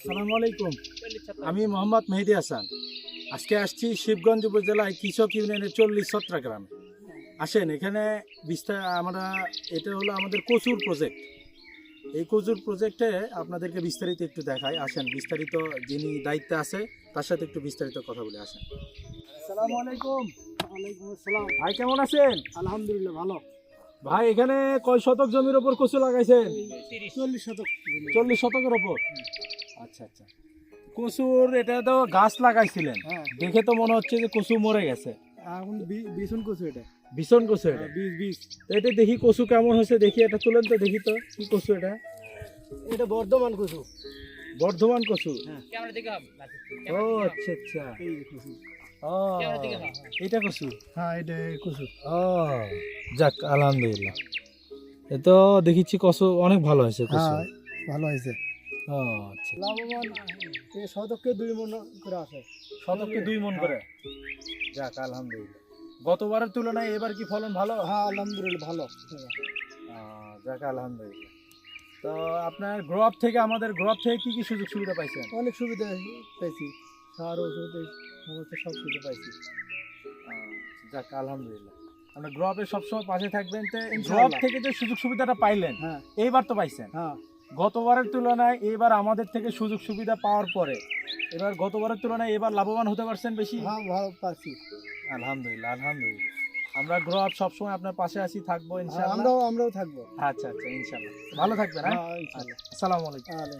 আসসালামু আলাইকুম। আমি মোহাম্মদ মেহেদি হাসান। আজকে আসছি শিবগঞ্জ উপজেলায় কৃষক ইউনিয়নের 40 ছত্রা গ্রামে। আসেন এখানে এটা হলো আমাদের কচুর প্রজেক্ট। এই কচুর প্রজেক্টে আপনাদেরকে বিস্তারিত একটু দেখাই। আসেন বিস্তারিত যিনি দায়িত্বে আছে তার সাথে একটু বিস্তারিত কথা বলে আসেন। আসসালামু আলাইকুম। ওয়ালাইকুম আসসালাম। ভাই কেমন আছেন? আলহামদুলিল্লাহ ভালো। ভাই এখানে কয় শতক জমির ওপর কচু লাগাইছেন? 40 শতক। 40 শতকের ওপর। আচ্ছা আচ্ছা। কচুর এটা তো গাছ লাগাইছিলেন, হ্যাঁ, দেখে তো মনে হচ্ছে যে কচু মরে গেছে। এখন বিছুন কচু এটা। ভীষণ কচু এটা। বীজ এটা দেখি কচু কেমন হয়েছে, দেখি এটা তুলেন তো দেখি তো কি কচু এটা। এটা বর্ধমান কচু। বর্ধমান কচু। হ্যাঁ। ও আচ্ছা আচ্ছা। এই যে কচু। ও এটা কচু। হ্যাঁ, এটা কচু। ও যাক আলহামদুলিল্লাহ। এ তো দেখিছি কচু অনেক ভালো হয়েছে কচু। হ্যাঁ, ভালো হয়েছে। ও আচ্ছা। লাভবান এই শতককে 2 মণ করে আসে। শতককে 2 মণ করে। যাক আলহামদুলিল্লাহ। গতবারের তুলনায় এবার কি ফলন ভালো? হ্যাঁ, আলহামদুলিল্লাহ ভালো। যাক আলহামদুলিল্লাহ। তো আপনার গ্রো আপ থেকে কি কি সুযোগ সুবিধা পাইছেন? অনেক সুবিধা পেয়েছি। সার ওষুধ এই সমস্ত সব কিছু পাইছি। যাক আলহামদুলিল্লাহ। আমরা গ্রো আপের সবসময় পাশে থাকবেন। তো গ্রো আপ ইনশাআল্লাহ। থেকে যে সুযোগ সুবিধাটা পাইলেন হ্যাঁ, এইবার তো পাইছেন। হ্যাঁ, গতবারের তুলনায় এবার আমাদের থেকে সুযোগ সুবিধা পাওয়ার পরে এবার গতবারের তুলনায় এবার লাভবান হতে পারছেন বেশি? হ্যাঁ, ভালো পাচ্ছি। আলহামদুলিল্লাহ আলহামদুলিল্লাহ। আমরা গ্রো আপ সবসময় আপনার পাশে আছি, থাকবো ইনশাআল্লাহ। আমরাও থাকবো। আচ্ছা আচ্ছা ইনশাআল্লাহ। ভালো থাকবেন। হ্যাঁ হ্যাঁ, ইনশাআল্লাহ। আসসালামু আলাইকুম।